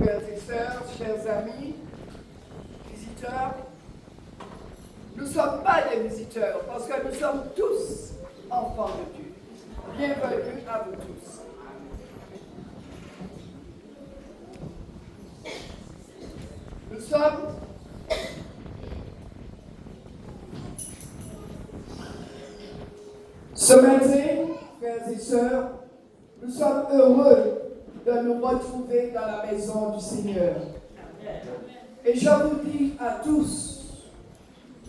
frères et sœurs, chers amis, visiteurs. Nous ne sommes pas des visiteurs parce que nous sommes tous enfants de Dieu. Bienvenue à vous tous. Nous sommes ce matin, frères et sœurs, nous sommes heureux de nous retrouver dans la maison du Seigneur. Et je vous dis à tous,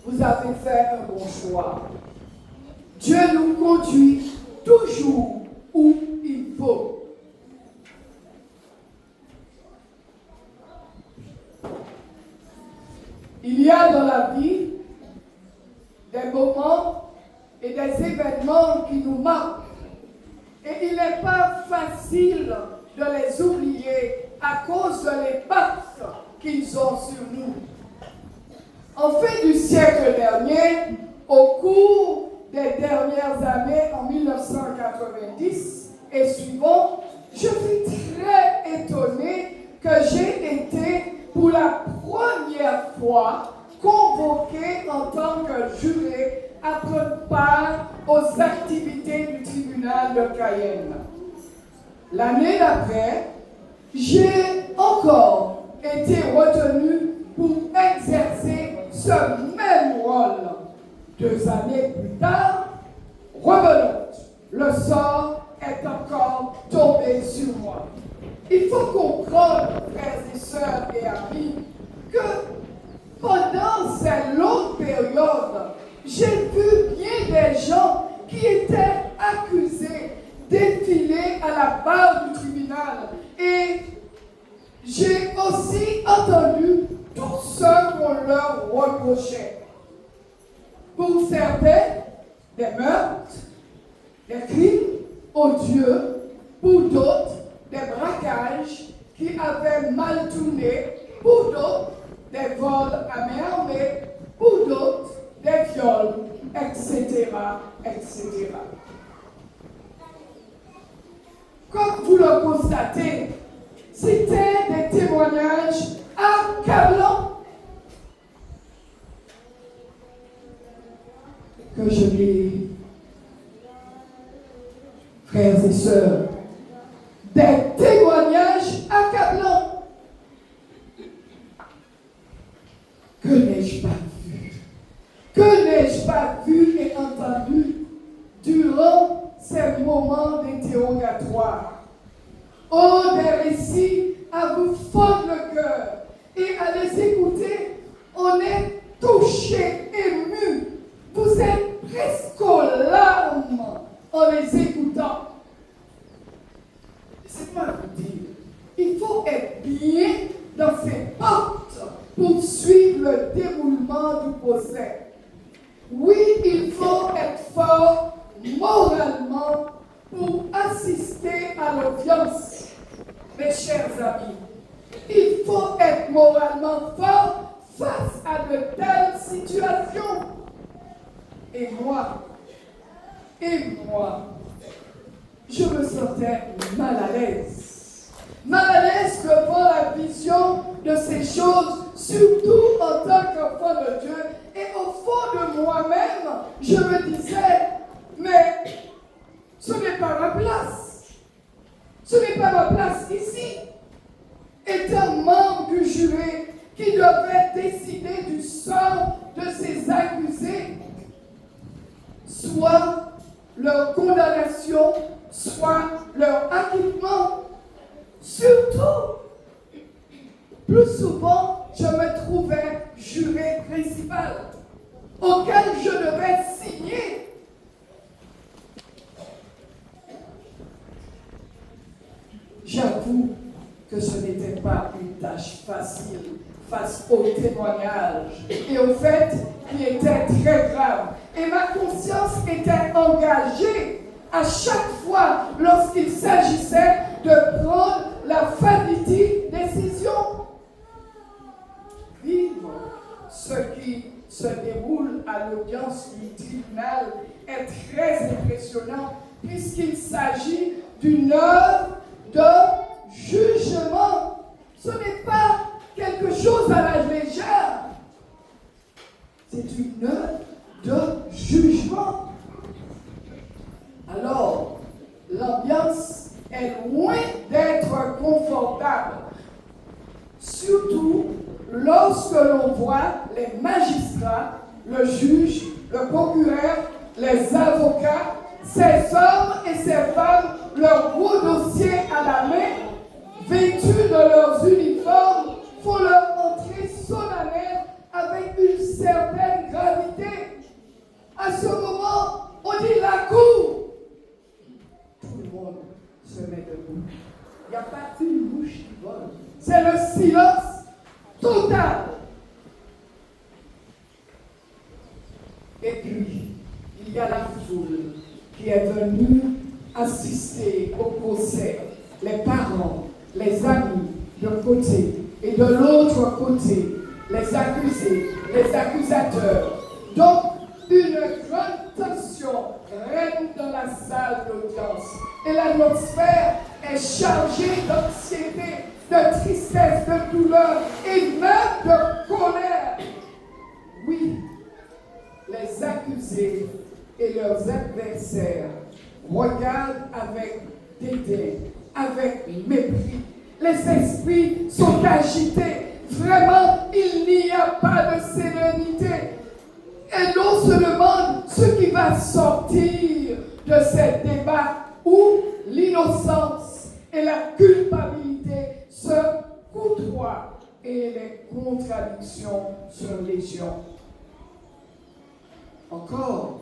vous avez fait un bon choix. Dieu nous conduit toujours où il faut. Il y a dans la vie des moments et des événements qui nous marquent. Et il n'est pas facile de les oublier à cause de l'impact qu'ils ont sur nous. En fin du siècle dernier, au cours des dernières années, en 1990 et suivant, je fus très étonné que j'ai été pour la première fois convoqué en tant que juré à prendre part aux activités du tribunal de Cayenne. L'année d'après, j'ai encore été retenu pour exercer ce même rôle. 2 années plus tard, rebelote, le sort est encore tombé sur moi. Il faut comprendre, frères et sœurs et amis, que pendant cette longue période, j'ai vu bien des gens qui étaient accusés défiler à la barre du tribunal. Et j'ai aussi entendu tout ce qu'on leur reprochait. Pour certains, des meurtres, des crimes odieux, pour d'autres, des braquages qui avaient mal tourné, pour d'autres, des vols à main armée, pour d'autres, des viols, etc., etc. Comme vous le constatez, c'était des témoignages accablants que je lis, frères et sœurs, des témoignages accablants. Que n'ai-je pas vu? Que n'ai-je pas vu et entendu durant ces moments d'interrogatoire? Oh, des récits à vous fendre le cœur et à les écouter, on est touché, ému. Vous êtes presque aux larmes en les écoutant. Laissez-moi vous dire, il faut être bien dans ses portes pour suivre le déroulement du procès. Oui, il faut être fort moralement pour assister à l'audience. Mes chers amis, il faut être moralement fort face à de telles situations. Et moi, je me sentais mal à l'aise. Mal à l'aise devant la vision de ces choses, surtout en tant qu'enfant de Dieu. Et au fond de moi-même, je me disais, mais ce n'est pas ma place. Ce n'est pas ma place ici. Étant membre du jury qui devait décider du sort de ces accusés, soit leur condamnation, soit leur acquittement. Surtout, plus souvent, je me trouvais juré principal, auquel je devais signer. J'avoue que ce n'était pas une tâche facile face au témoignage et au fait qui était très grave. Et ma conscience était engagée à chaque fois lorsqu'il s'agissait de prendre la fatidique décision. Vivre ce qui se déroule à l'audience du tribunal est très impressionnant puisqu'il s'agit d'une œuvre de jugement. Ce n'est c'est une heure de jugement. Alors, l'ambiance est loin d'être confortable. Surtout lorsque l'on voit les magistrats, le juge, le procureur, les avocats, ces hommes et ces femmes, leurs gros dossiers à la main, vêtus de leurs uniformes, font leur entrée solennelle avec une certaine gravité. À ce moment, on dit la cour. Tout le monde se met debout. Il n'y a pas une mouche qui vole. C'est le silence total. Et puis, il y a la foule qui est venue assister au procès. Les parents, les amis d'un côté et de l'autre côté, les accusés, les accusateurs. Donc, une grande tension règne dans la salle d'audience. Et l'atmosphère est chargée d'anxiété, de tristesse, de douleur et même de colère. Oui, les accusés et leurs adversaires regardent avec dédain, avec mépris. Les esprits sont agités. Vraiment, il n'y a pas de sérénité. Et l'on se demande ce qui va sortir de ces débats où l'innocence et la culpabilité se côtoient et les contradictions sont légion. Encore,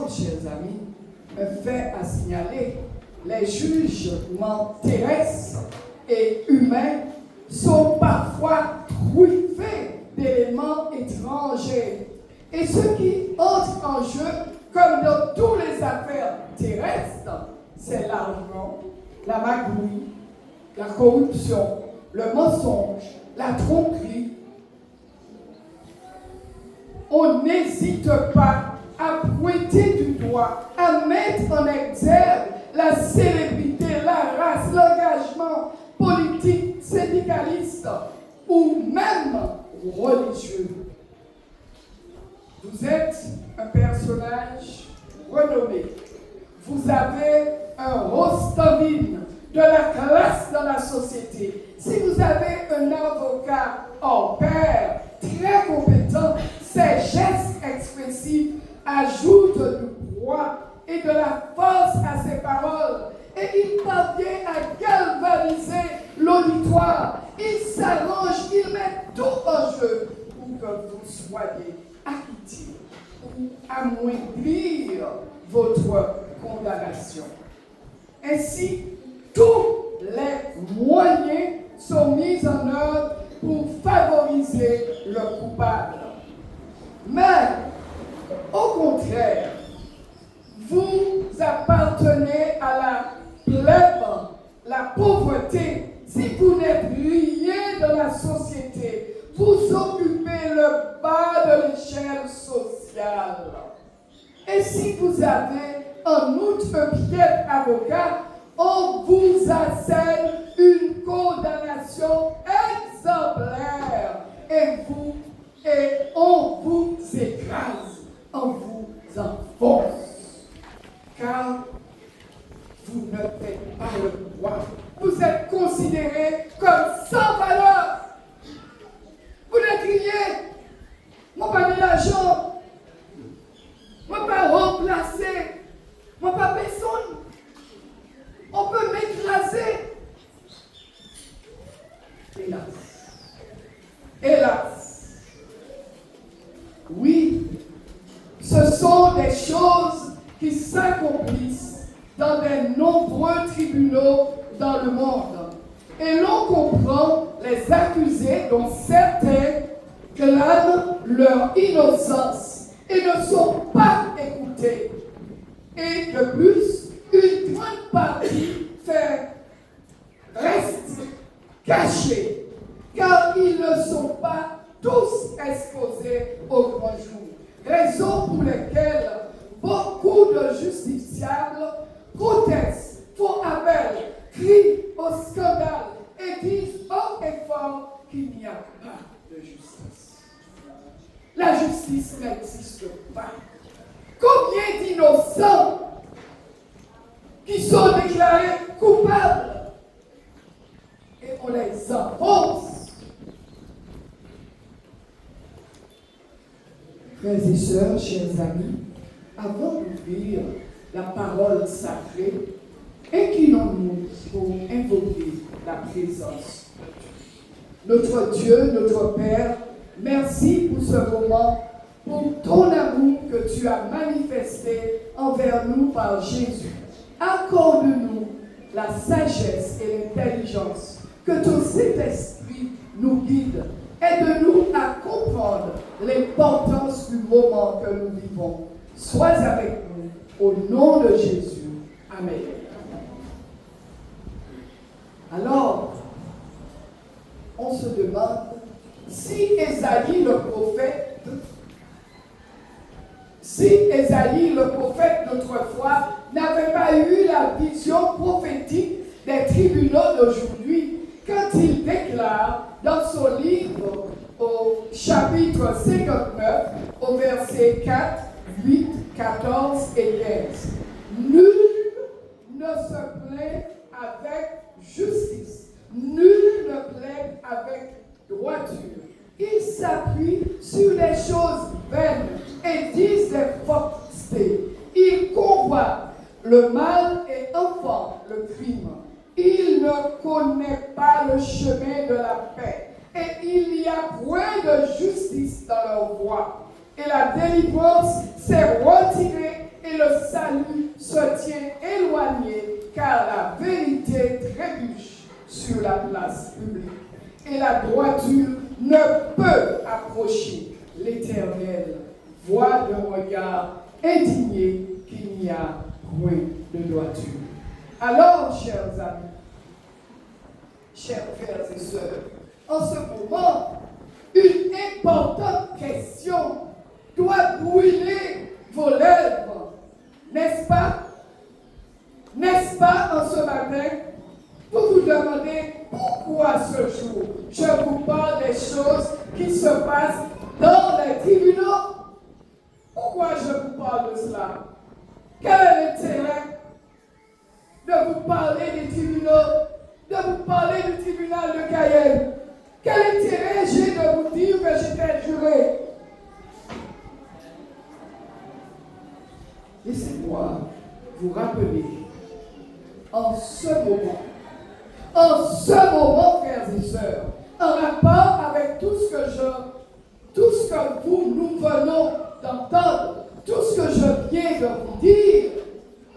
chers amis, un fait à signaler, les jugements terrestres et humains sont parfois truffés d'éléments étrangers. Et ce qui entre en jeu, comme dans toutes les affaires terrestres, c'est l'argent, la magouille, la corruption, le mensonge, la tromperie. On n'hésite pas à pointer du doigt, à mettre en exergue la célébrité, la race, l'engagement politique, syndicaliste ou même religieux. Vous êtes un personnage renommé. Vous avez un Rostovine de la classe dans la société. Si vous avez un avocat hors pair, très compétent, ses gestes expressifs ajoutent du poids et de la force à ses paroles. Et il parvient à galvaniser l'auditoire. Il s'arrange, il met tout en jeu pour que vous soyez acquittés ou amoindrir votre condamnation. Ainsi, tous les moyens sont mis en œuvre pour favoriser le coupable. Mais, au contraire, vous appartenez à la plèbe, la pauvreté. Si vous n'êtes rien dans la société, vous occupez le bas de l'échelle sociale. Et si vous avez en outre un pied avocat, on vous assène une condamnation exemplaire et on vous écrase, on vous enfonce. Car vous ne faites pas le poids. Vous êtes considérés comme sans valeur. Vous ne criez, moi pas de l'argent, moi pas remplacer, moi pas personne. On peut m'écraser. Hélas. Oui, ce sont des choses qui s'accomplissent dans de nombreux tribunaux dans le monde. Et l'on comprend les accusés dont certains clament leur innocence et ne sont pas écoutés. Et de plus, une grande partie reste cachée, car ils ne sont pas tous exposés au grand jour. Raison pour laquelle beaucoup de justiciables protestent, font appel, crient au scandale et disent haut et fort qu'il n'y a pas de justice. La justice n'existe pas. Combien d'innocents qui sont déclarés coupables et on les enfonce. Frères et sœurs, chers amis, avant d'ouvrir la parole sacrée, inclinons-nous pour invoquer la présence de Dieu. Notre Dieu, notre Père, merci pour ce moment, pour ton amour que tu as manifesté envers nous par Jésus. Accorde-nous la sagesse et l'intelligence, que ton Saint-Esprit nous guide. Aide-nous à comprendre l'importance du moment que nous vivons. Sois avec nous, au nom de Jésus. Amen. Alors, on se demande si Ésaïe le prophète d'autrefois n'avait pas eu la vision prophétique des tribunaux d'aujourd'hui quand il déclare dans son livre au chapitre 59, au verset 4, 8, 14 et 15. Nul ne se plaint avec justice, nul ne plaide avec droiture. Ils s'appuient sur des choses vaines et disent des faussetés. Ils convoitent le mal et enfantent le crime. Ils ne connaissent pas le chemin de la paix et il n'y a point de justice dans leur voie. Et la délivrance s'est retirée et le salut se tient éloigné, car la vérité trébuche sur la place publique. Et la droiture ne peut approcher l'Éternel. Voix d'un regard indigné qu'il n'y a point de droiture. Alors, chers amis, chers frères et sœurs, en ce moment, une importante question doit brûler vos lèvres, n'est-ce pas? N'est-ce pas en ce matin? Vous vous demandez pourquoi ce jour je vous parle des choses qui se passent dans les tribunaux. Pourquoi je vous parle de cela? Quel est l'intérêt de vous parler des tribunaux, de vous parler du tribunal de Cayenne? Quel intérêt j'ai de vous dire que j'étais juré? Laissez-moi vous rappeler en ce moment, frères et sœurs, en rapport avec tout ce que nous venons d'entendre, tout ce que je viens de vous dire,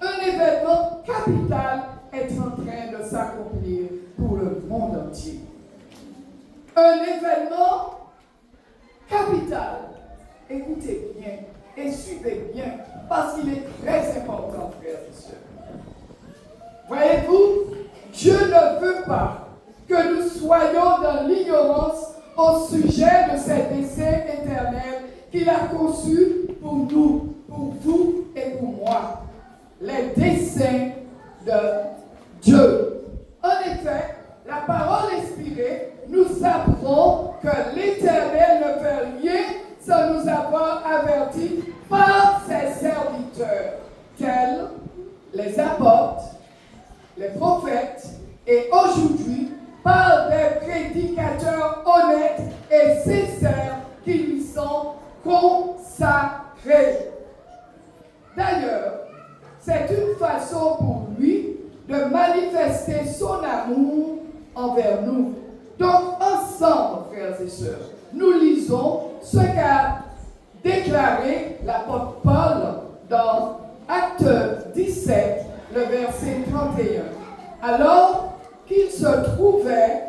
un événement capital est en train de s'accomplir pour le monde entier. Un événement capital. Écoutez bien et suivez bien, parce qu'il est très important, frères et sœurs. Voyez-vous, Dieu ne veut pas que nous soyons dans l'ignorance au sujet de ces desseins éternels qu'il a conçus pour nous, pour vous et pour moi. Les desseins de Dieu. En effet, la parole inspirée nous apprend que l'Éternel ne fait rien sans nous avoir avertis par ses serviteurs, tels les apôtres, les prophètes, et aujourd'hui par des prédicateurs honnêtes et sincères qui lui sont consacrés. D'ailleurs, c'est une façon pour lui de manifester son amour envers nous. Donc, ensemble, frères et sœurs, nous lisons ce qu'a déclaré l'apôtre Paul dans Actes 17, le verset 31. Alors qu'il se trouvait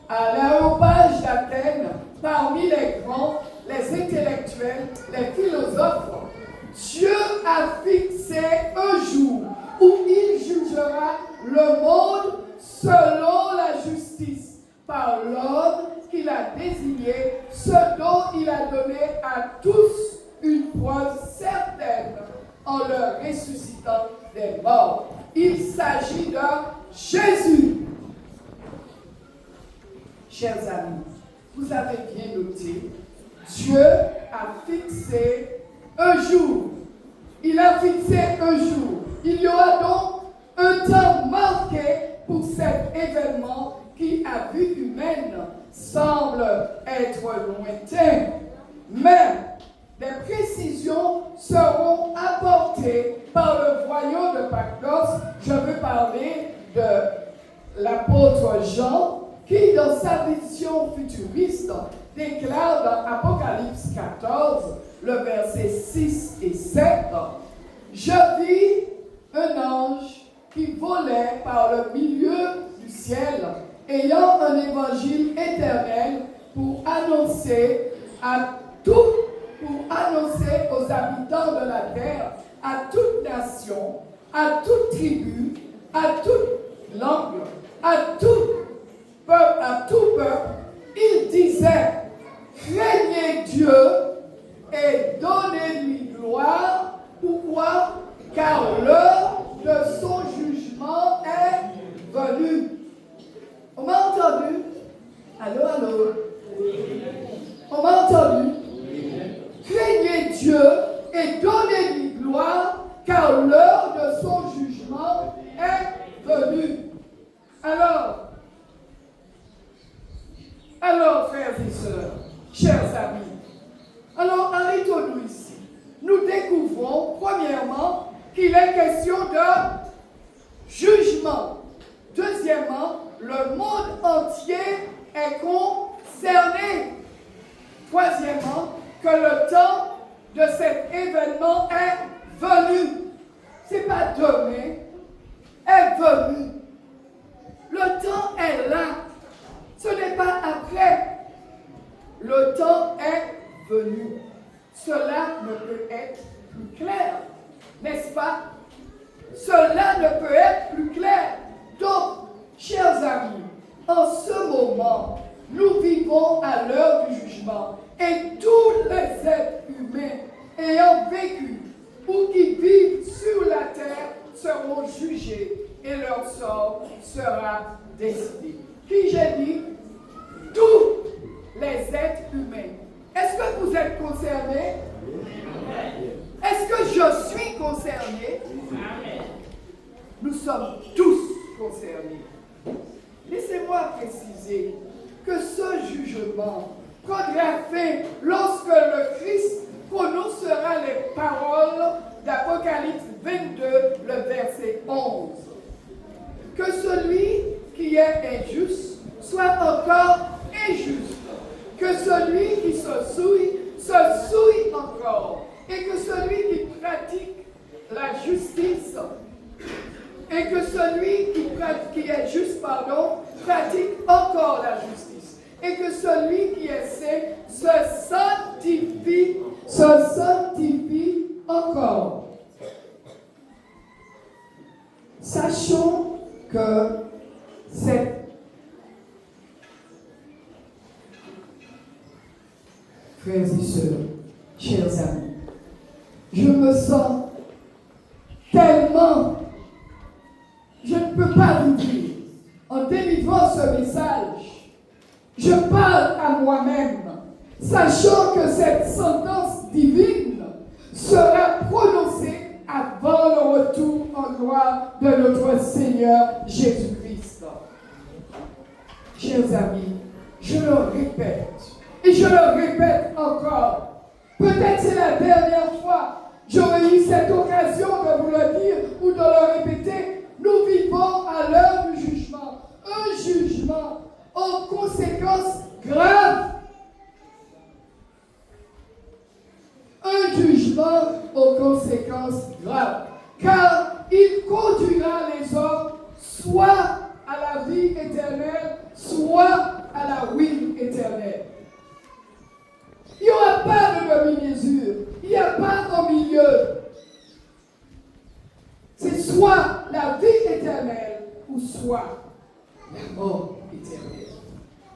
à l'aréopage d'Athènes, parmi les grands, les intellectuels, les philosophes, Dieu a fixé un jour où il jugera le monde selon la justice par l'homme qu'il a désigné, ce dont il a donné à tous une preuve certaine en leur ressuscitant des morts. Il s'agit de Jésus. Chers amis, vous avez bien noté Dieu a fixé un jour. Il a fixé un jour. Il y aura donc un temps marqué pour cet événement qui, à vue humaine, semble être lointain. Mais des précisions seront apportées par le voyant de Patmos. Je veux parler de l'apôtre Jean, qui, dans sa vision futuriste, déclare dans Apocalypse 14, le verset 6 et 7, « Je vis un ange qui volait par le milieu du ciel, ayant un évangile éternel pour annoncer aux habitants de la terre, à toute nation, à toute tribu, à toute langue, à tout peuple, il disait, craignez Dieu et donnez-lui gloire. Pourquoi? Car l'heure de son jugement est venue. On m'a entendu? Allô, allô? On m'a entendu? Craignez Dieu et donnez-lui gloire, car l'heure de son jugement est venue. Alors, frères et sœurs, chers amis, alors arrêtons-nous ici. Nous découvrons, premièrement, qu'il est question de jugement. Deuxièmement, le monde entier est concerné. Troisièmement, que le temps de cet événement est venu. C'est pas demain, est venu. Le temps est là. Ce n'est pas après. Le temps est venu. Cela ne peut être plus clair, n'est-ce pas? Cela ne peut être plus clair. Donc, chers amis, en ce moment, nous vivons à l'heure du jugement et tous les êtres humains ayant vécu ou qui vivent sur la terre seront jugés et leur sort sera décidé. Qui j'ai dit? Tous les êtres humains. Est-ce que vous êtes concernés? Est-ce que je suis concerné? Nous sommes tous concernés. Laissez-moi préciser que ce jugement prendra fin lorsque le Christ prononcera les paroles d'Apocalypse 22, le verset 11. Que celui qui est injuste soit encore injuste. Que celui qui se souille encore. Et que celui qui pratique la justice, et que celui qui est juste, pratique encore la justice. Et que celui qui est saint se sanctifie encore. Sachons que cette frères et sœurs, chers amis, je me sens tellement, je ne peux pas vous dire, en délivrant ce message, je parle à moi-même, sachant que cette sentence divine sera prononcée avant le retour en gloire de notre Seigneur Jésus-Christ. Chers amis, je le répète, et je le répète encore, peut-être c'est la dernière fois, j'aurais eu cette occasion de vous le dire ou de le répéter, nous vivons à l'heure du jugement, un jugement aux conséquences graves. Un jugement aux conséquences graves, car il conduira les hommes soit à la vie éternelle, soit à la ruine éternelle. Il n'y aura pas de demi-mesure, il n'y a pas au milieu. C'est soit la vie éternelle ou soit la mort éternelle.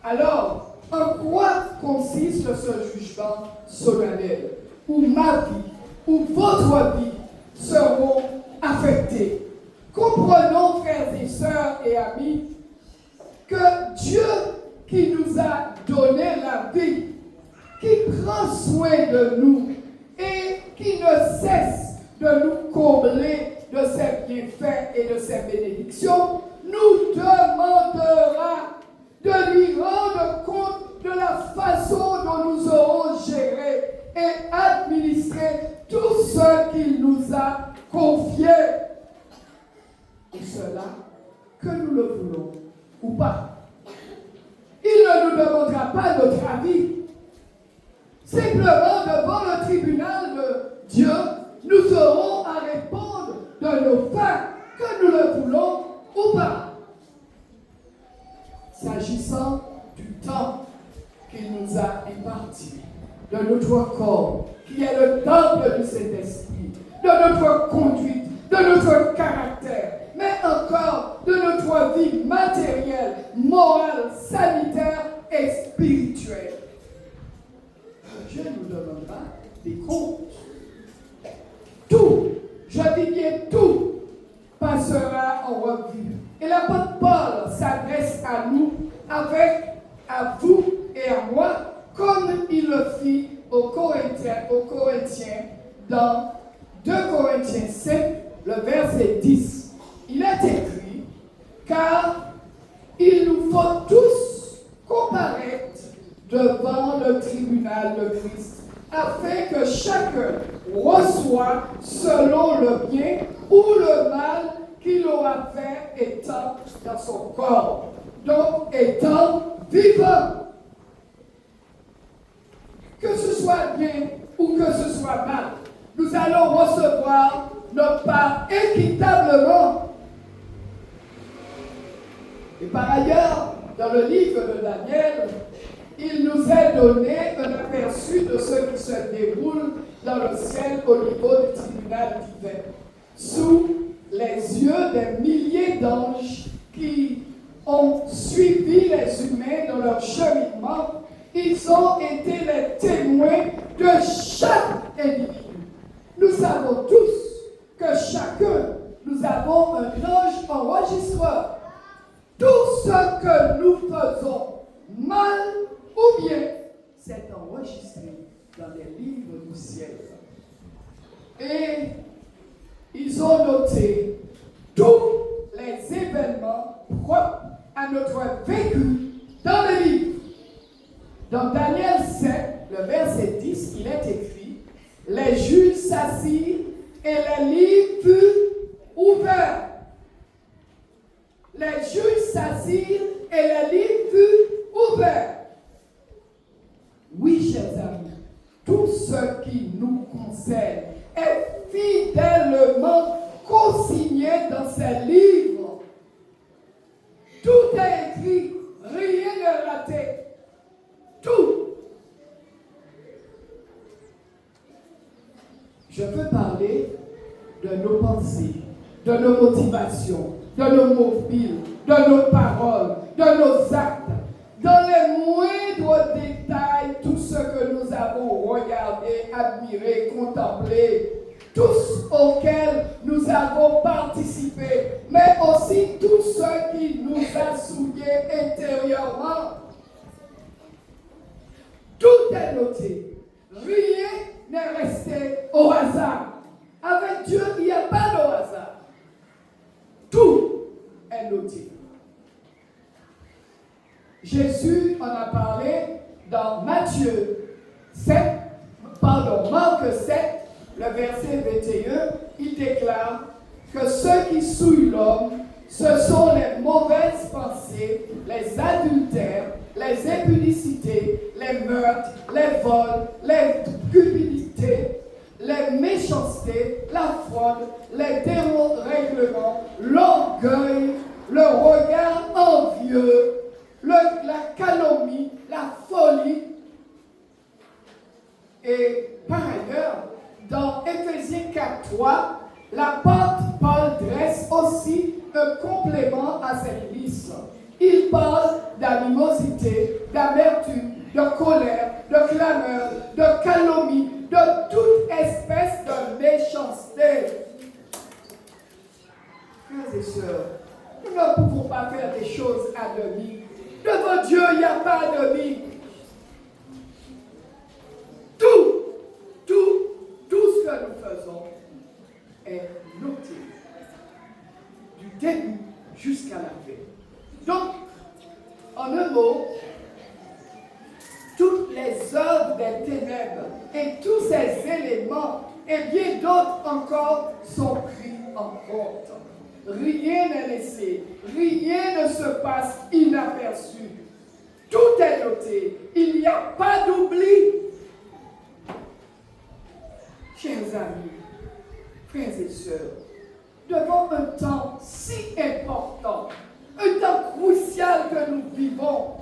Alors, en quoi consiste ce jugement solennel où ma vie, où votre vie seront affectées? Comprenons, frères et sœurs et amis, que Dieu qui nous a donné la vie qui prend soin de nous et qui ne cesse de nous combler de ses bienfaits et de ses bénédictions, nous demandera de lui rendre compte de la façon dont nous aurons géré et administré tout ce qu'il nous a confié. Et cela, que nous le voulons ou pas. Il ne nous demandera pas notre avis. Simplement, devant le tribunal de Dieu, nous aurons à répondre de nos faits, que nous le voulons ou pas. S'agissant du temps qu'il nous a imparti, de notre corps, qui est le temple du Saint-Esprit, de notre conduite, de notre caractère, mais encore de notre vie matérielle, morale, sanitaire et spirituelle. Dieu nous demandera des comptes. Tout, je dis bien tout, passera en revue. Et l'apôtre Paul s'adresse à nous, à vous et à moi, comme il le fit aux Corinthiens dans 2 Corinthiens 5, le verset 10. Il est écrit, car il nous faut tous comparaître devant le tribunal de Christ, afin que chacun reçoive selon le bien ou le mal qu'il aura fait étant dans son corps, donc étant vivant. Que ce soit bien ou que ce soit mal, nous allons recevoir notre part équitablement. Et par ailleurs, dans le livre de Daniel, il nous est donné un aperçu de ce qui se déroule dans le ciel au niveau du tribunal divin, sous les yeux des milliers d'anges qui ont suivi les humains dans leur cheminement. Ils ont été les témoins de chaque individu. Nous savons tous que chacun, nous avons un ange enregistreur. Tout ce que nous faisons, mal ou bien, c'est enregistré dans les livres du ciel. Et ils ont noté tous les événements propres à notre vécu dans le livre. Dans Daniel 7, le verset 10, il est écrit, les juges s'assirent et les livres furent ouverts. Les juges s'assirent et les livres furent ouverts. Oui, chers amis, tout ce qui nous concerne est fidèlement consigné dans ces livres. Tout est écrit, rien n'est raté. Tout. Je veux parler de nos pensées, de nos motivations, de nos mobiles, de nos paroles, de nos actes, dans les moindres détails, tout ce que nous avons regardé, admiré, contemplé, tous auxquels nous avons participé, mais aussi tout ce qui nous a souillés intérieurement. Tout est noté. Rien n'est resté au hasard. Avec Dieu, il n'y a pas de hasard. Tout est noté. Jésus en a parlé dans Marc 7, le verset 21. Il déclare que ceux qui souillent l'homme, ce sont les mauvaises pensées, les adultères, les impudicités, les meurtres, les vols, les cupidités, les méchancetés, la fraude, les dérèglements, l'orgueil, le regard envieux, la calomnie, la folie. Et par ailleurs, dans Éphésiens 4:3, l'apôtre Paul dresse aussi un complément à cette liste. Il parle d'animosité, d'amertume, de colère, de clameur, de calomnie, de toute espèce de méchanceté. Frères et sœurs, nous ne pouvons pas faire des choses à demi. Devant Dieu, il n'y a pas de demi. les œuvres des ténèbres et tous ces éléments et bien d'autres encore sont pris en compte. Rien n'est laissé, rien ne se passe inaperçu. Tout est noté, il n'y a pas d'oubli. Chers amis, frères et sœurs, devant un temps si important, un temps crucial que nous vivons,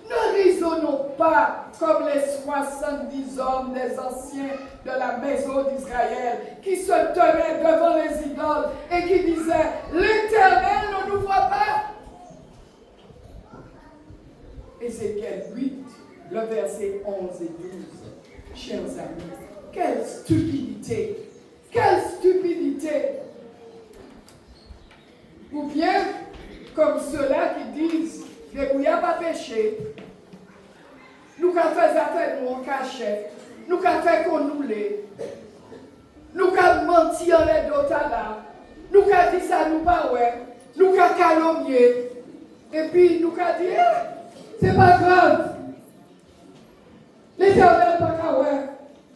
ne raisonnons pas comme les 70 hommes des anciens de la maison d'Israël qui se tenaient devant les idoles et qui disaient « L'Éternel ne nous voit pas ». Ézéchiel 8, le verset 11 et 12. Chers amis, quelle stupidité! Quelle stupidité! Ou bien, comme ceux-là qui disent, les bouillards pas péché, nous qu'à faire affaire nous en cachette, nous qu'à faire qu'on nous l'est, nous qu'à mentir les d'autres là, nous qu'à dire ça nous pas ouais, nous qu'à calomnier, et puis nous qu'à dire, c'est pas grave, l'Éternel pas qu'à ouais,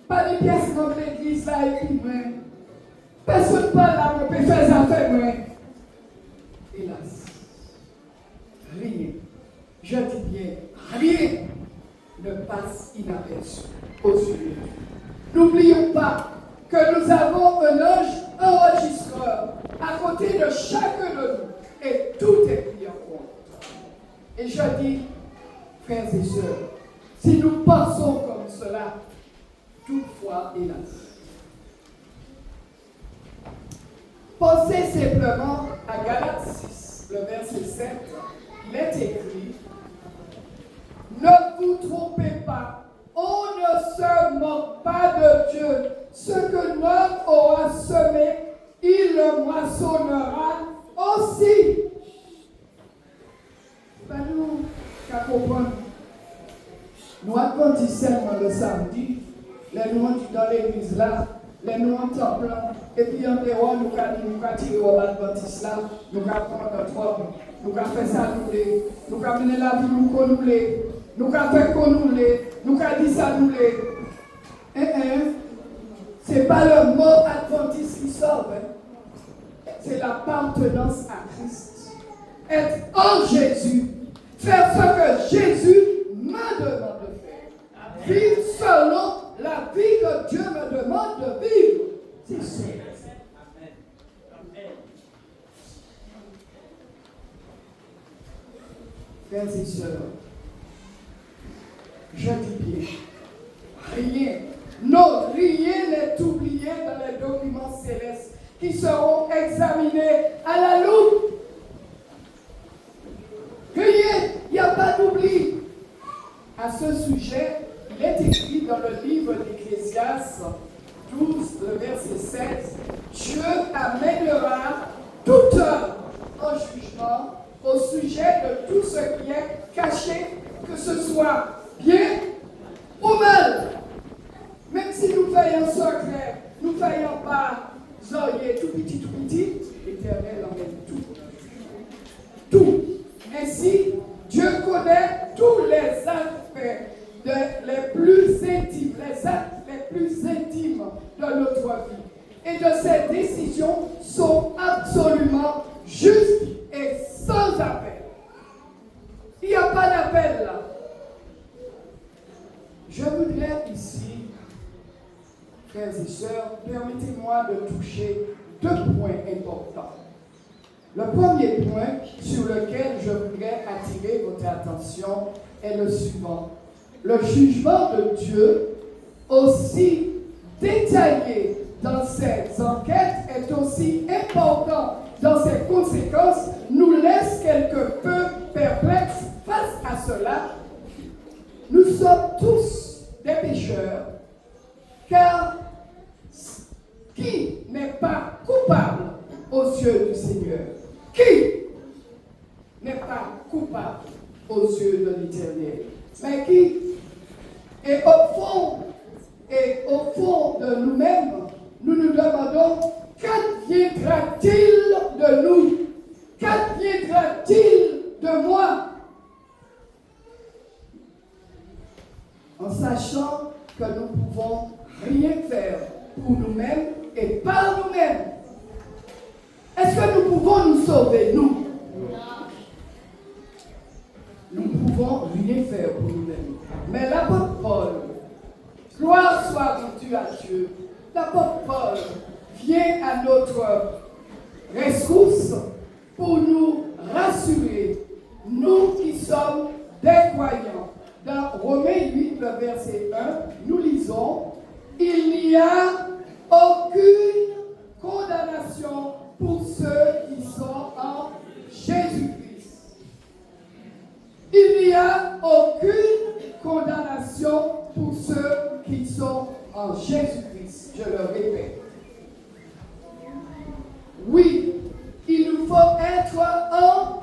pas de pièces dans l'église là et puis moi, personne pas là, on peut faire affaire moi. Hélas, rien, je dis bien, rien ne passe inaperçu aux yeux de Dieu. N'oublions pas que nous avons un ange enregistreur à côté de chacun de nous et tout est pris en compte. Et je dis, frères et sœurs, si nous pensons comme cela, toutefois, hélas, pensez simplement à Galates 6, le verset 7, il est écrit « Ne vous trompez pas, on ne se moque pas de Dieu. Ce que l'homme aura semé, il le moissonnera aussi. » Ben nous, qu'à comprendre, nous adventistes seulement le samedi, les nous dans l'église là, les nous en temple, et puis en dehors, nous avons tiré au adventiste là, nous avons prendre notre robe, nous avons fait ça nous avons mené la vie nous qu'on nous avons fait qu'on nous avons dit ça nous ce n'est pas le mot adventiste qui sauve, c'est l'appartenance à Christ. Être en Jésus, faire ce que Jésus me demande de faire. Vivre selon la vie que Dieu me demande de vivre. C'est ça. Frères et sœurs, je dis bien, rien, non, rien n'est oublié dans les documents célestes qui seront examinés à la loupe. Rien, il n'y a pas d'oubli. À ce sujet, il est écrit dans le livre d'Ecclésiaste 12, le verset 7, Dieu amènera toute œuvre en jugement au sujet de tout ce qui est caché, que ce soit bien ou mal. Même si nous faisons secret, nous faisons pas zoyer tout petit, l'Éternel emmène tout. Tout. Ainsi, Dieu connaît tous les aspects les plus intimes, les actes les plus intimes de notre vie. Et de ces décisions sont absolument justes et sans appel. Il n'y a pas d'appel là. Je voudrais ici, frères et sœurs, permettez-moi de toucher deux points importants. Le premier point sur lequel je voudrais attirer votre attention est le suivant. Le jugement de Dieu, aussi détaillé dans ses enquêtes, est aussi important dans ses conséquences, nous laisse quelque peu perplexes face à cela. Nous sommes tous des pécheurs, car qui n'est pas coupable aux yeux du Seigneur? Qui n'est pas coupable aux yeux de l'Éternel? Mais qui? Et au fond de nous-mêmes, nous nous demandons, qu'adviendra-t-il de nous? Qu'adviendra-t-il de moi? en sachant que nous ne pouvons rien faire pour nous-mêmes et par nous-mêmes. Est-ce que nous pouvons nous sauver, nous? Nous ne pouvons rien faire pour nous-mêmes. Mais l'apôtre Paul, gloire soit rendue à Dieu, l'apôtre Paul vient à notre rescousse pour nous rassurer, nous qui sommes des croyants. Dans Romains 8, le verset 1, nous lisons « Il n'y a aucune condamnation pour ceux qui sont en Jésus-Christ. » Il n'y a aucune condamnation pour ceux qui sont en Jésus-Christ. Je le répète. Oui, il nous faut être en.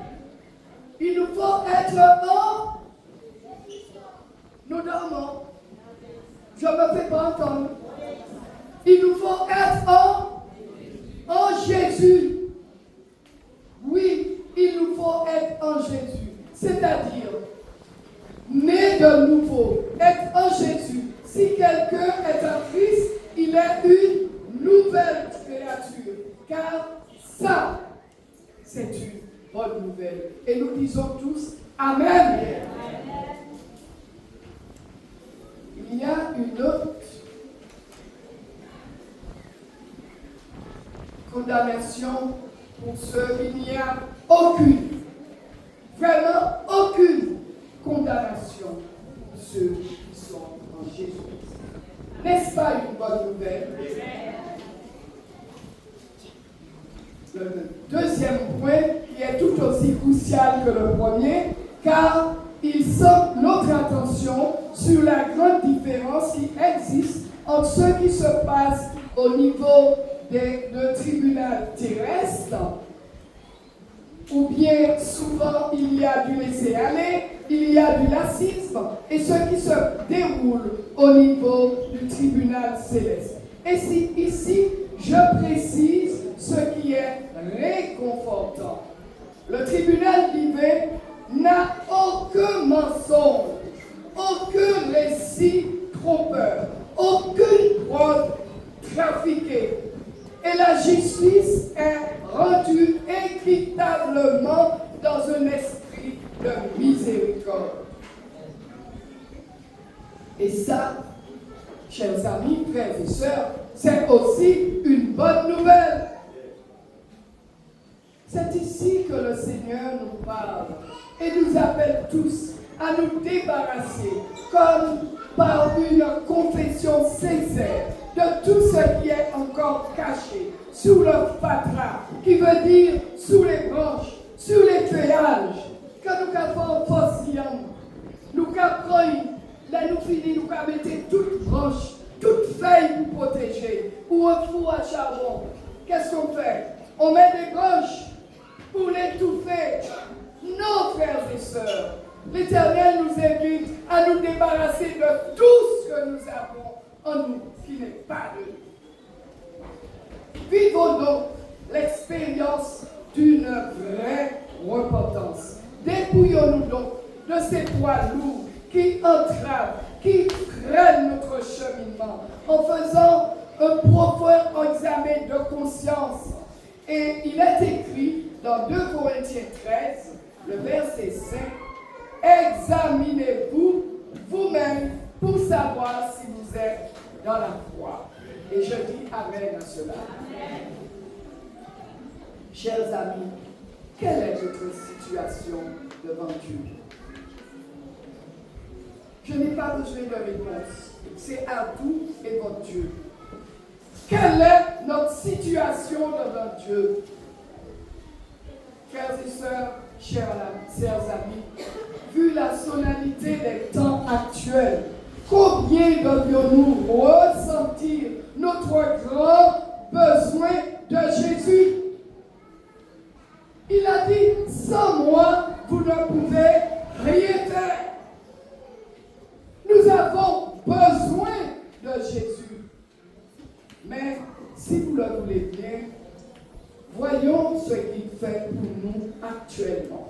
Nous dormons. Je ne me fais pas entendre. Il nous faut être en Jésus. Oui, il nous faut être en Jésus. C'est-à-dire, né de nouveau, être en Jésus. Si quelqu'un est en Christ, il est une nouvelle créature. Car ça, c'est une bonne nouvelle. Et nous disons tous Amen. Il y a une autre condamnation pour ceux, il n'y a aucune, vraiment aucune condamnation pour ceux qui sont en Jésus-Christ. N'est-ce pas une bonne nouvelle? Le deuxième point, qui est tout aussi crucial que le premier, car il centre notre attention sur la grande différence qui existe entre ce qui se passe au niveau de tribunal terrestre, où bien souvent il y a du laisser-aller, il y a du laxisme, et ce qui se déroule au niveau du tribunal céleste. Et si ici, je précise ce qui est réconfortant. Le tribunal divin n'a aucun mensonge, aucun récit trompeur, aucune preuve trafiquée. Et la justice est rendue équitablement dans un esprit de miséricorde. Et ça, chers amis, frères et sœurs, c'est aussi une bonne nouvelle. C'est ici que le Seigneur nous parle et nous appelle tous à nous débarrasser, comme par une confession sincère, de tout ce qui est encore caché sous le fatras, qui veut dire sous les branches, sous les feuillages, que nous avons fossilant, nous avons là nous finissons, nous avons mis toutes branches, toutes feuilles pour protéger, ou un four à charbon. Qu'est-ce qu'on fait? On met des branches pour l'étouffer. Non, frères et sœurs, l'Éternel nous invite à nous débarrasser de tout ce que nous avons en nous, qui n'est pas de nous. Vivons donc l'expérience d'une vraie repentance. Dépouillons-nous donc de ces poids lourds qui entravent, qui freinent notre cheminement, en faisant un profond examen de conscience. Et il est écrit dans 2 Corinthiens 13, le verset 5, « Examinez-vous vous-même pour savoir si vous êtes dans la foi. » Et je dis Amen à cela. Amen. Chers amis, quelle est votre situation devant Dieu? Je n'ai pas besoin de réponse. C'est à vous et votre Dieu. Quelle est notre situation devant Dieu? Frères et sœurs, chers amis, vu la sonalité des temps actuels, combien devions-nous ressentir notre grand besoin de Jésus? Il a dit, sans moi, vous ne pouvez rien faire. Nous avons besoin de Jésus. Mais si vous le voulez bien, voyons ce qu'il fait pour nous actuellement.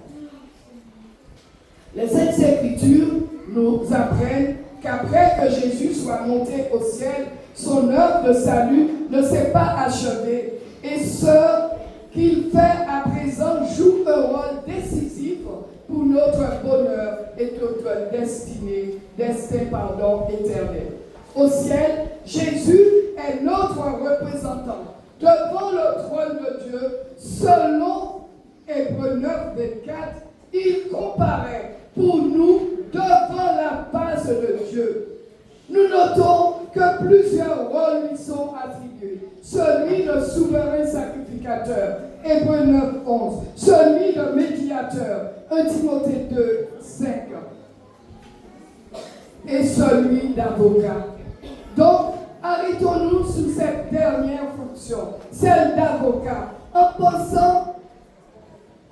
Les Saintes Écritures nous apprennent qu'après que Jésus soit monté au ciel, son œuvre de salut ne s'est pas achevée et ce qu'il fait à présent joue un rôle décisif pour notre bonheur et notre destin éternel. Au ciel, Jésus est notre représentant devant le trône de Dieu. Selon Hébreux 9, 24, il comparaît pour nous devant la face de Dieu. Nous notons que plusieurs rôles lui sont attribués. Celui de souverain sacrificateur, Hébreux 9, 11. Celui de médiateur, 1 Timothée 2, 5. Et celui d'avocat. Donc, arrêtons-nous sur cette dernière fonction, celle d'avocat, en pensant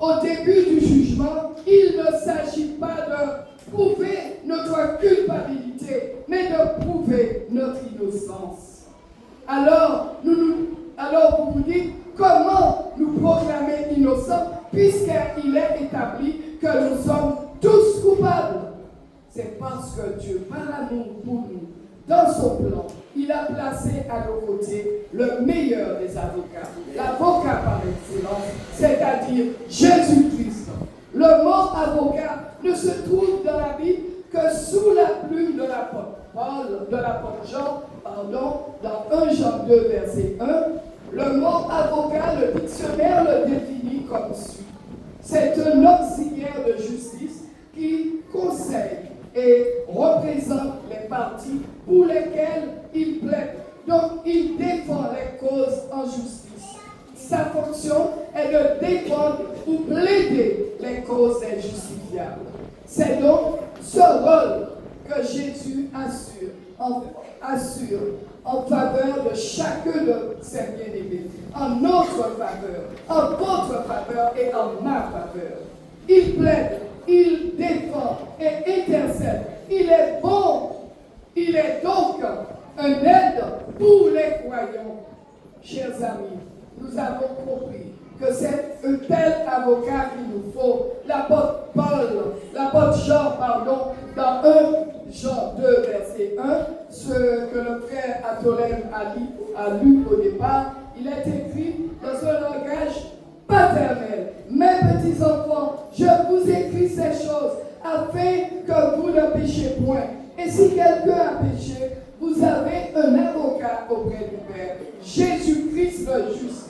au début du jugement, il ne s'agit pas de prouver notre culpabilité, mais de prouver notre innocence. Alors, vous vous dites, comment nous proclamer innocents, puisqu'il est établi que nous sommes tous coupables? C'est parce que Dieu, par amour pour nous, dans son plan, il a placé à nos côtés le meilleur des avocats, l'avocat par excellence, c'est-à-dire Jésus-Christ. Le mot avocat ne se trouve dans la Bible que sous la plume de l'apôtre Jean, dans 1 Jean 2, verset 1. Le mot avocat, le dictionnaire le définit comme suit. C'est un auxiliaire de justice qui conseille et représente les parties pour lesquelles il plaide. Donc, il défend les causes en justice. Sa fonction est de défendre ou plaider les causes injustifiables. C'est donc ce rôle que Jésus assure en faveur de chacun de ses bien-aimés, en notre faveur, en votre faveur et en ma faveur. Il plaide, il défend et intercède. Il est bon. Il est donc un aide pour les croyants. Chers amis, nous avons compris que c'est un tel avocat qu'il nous faut. L'apôtre Jean, dans 1 Jean 2, verset 1, ce que le frère Atolem a lu au départ, il est écrit dans un langage paternel. Mes petits enfants, je vous écris ces choses afin que vous ne péchiez point. Et si quelqu'un a péché, vous avez un avocat auprès du Père, Jésus-Christ le juste.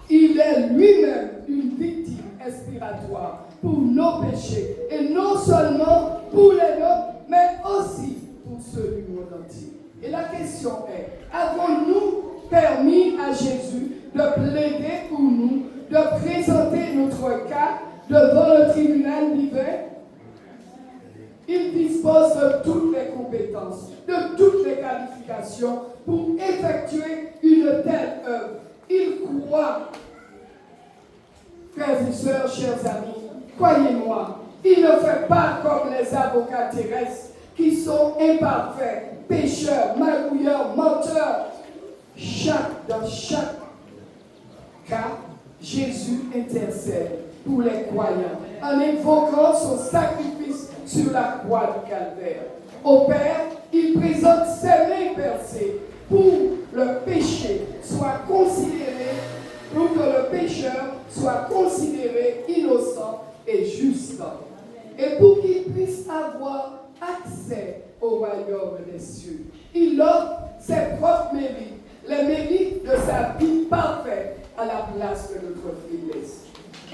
Il est lui-même une victime expiatoire pour nos péchés, et non seulement pour les nôtres, mais aussi pour ceux du monde entier. Et la question est, avons-nous permis à Jésus de plaider pour nous, de présenter notre cas devant le tribunal divin? Il dispose de toutes les compétences, de toutes les qualifications pour effectuer une telle œuvre. Il croit, frères et sœurs, chers amis, croyez-moi, il ne fait pas comme les avocats terrestres qui sont imparfaits, pécheurs, magouilleurs, menteurs. Dans chaque cas, Jésus intercède pour les croyants en évoquant son sacrifice sur la croix du Calvaire. Au Père, il présente ses mains percées pour le péché soit considéré, pour que le pécheur soit considéré innocent et juste, et pour qu'il puisse avoir accès au royaume des cieux. Il offre ses propres mérites, les mérites de sa vie parfaite à la place de notre faiblesse.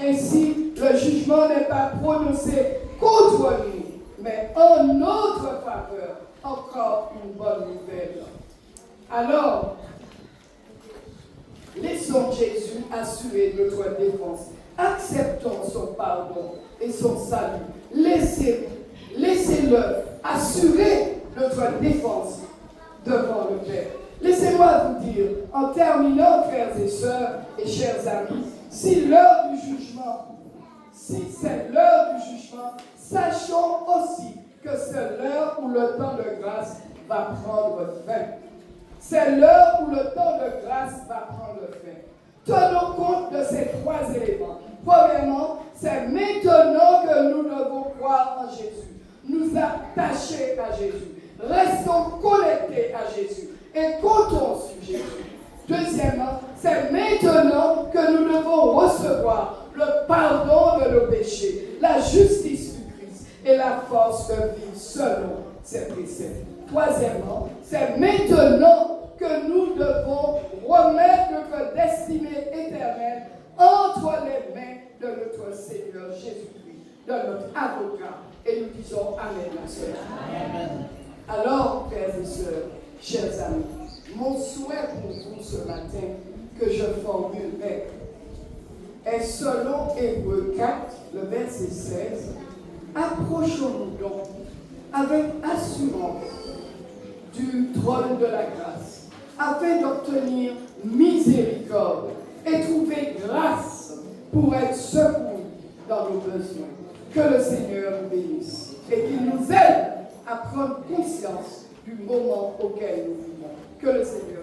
Ainsi, le jugement n'est pas prononcé contre nous, mais en notre faveur. Encore une bonne nouvelle. Alors, laissons Jésus assurer notre défense. Acceptons son pardon et son salut. Laissez-le assurer notre défense devant le Père. Laissez-moi vous dire, en terminant, frères et sœurs et chers amis, si c'est l'heure du jugement, sachons aussi que c'est l'heure où le temps de grâce va prendre fin. C'est l'heure où le temps de grâce va prendre fin. Tenons compte de ces trois éléments. Premièrement, c'est maintenant que nous devons croire en Jésus, nous attacher à Jésus. Restons connectés à Jésus et comptons sur Jésus. Deuxièmement, c'est maintenant que nous devons recevoir le pardon de nos péchés, la justice du Christ et la force de vivre selon ses préceptes. Troisièmement, c'est maintenant que nous devons remettre notre destinée éternelle entre les mains de notre Seigneur Jésus-Christ, de notre avocat. Et nous disons Amen à cela. Amen. Alors, frères et sœurs, chers amis, mon souhait pour vous ce matin que je formulerai est selon Hébreux 4, le verset 16. Approchons-nous donc avec assurance du trône de la grâce, afin d'obtenir miséricorde et trouver grâce pour être secours dans nos besoins. Que le Seigneur nous bénisse et qu'il nous aide à prendre conscience du moment auquel nous vivons. Que le Seigneur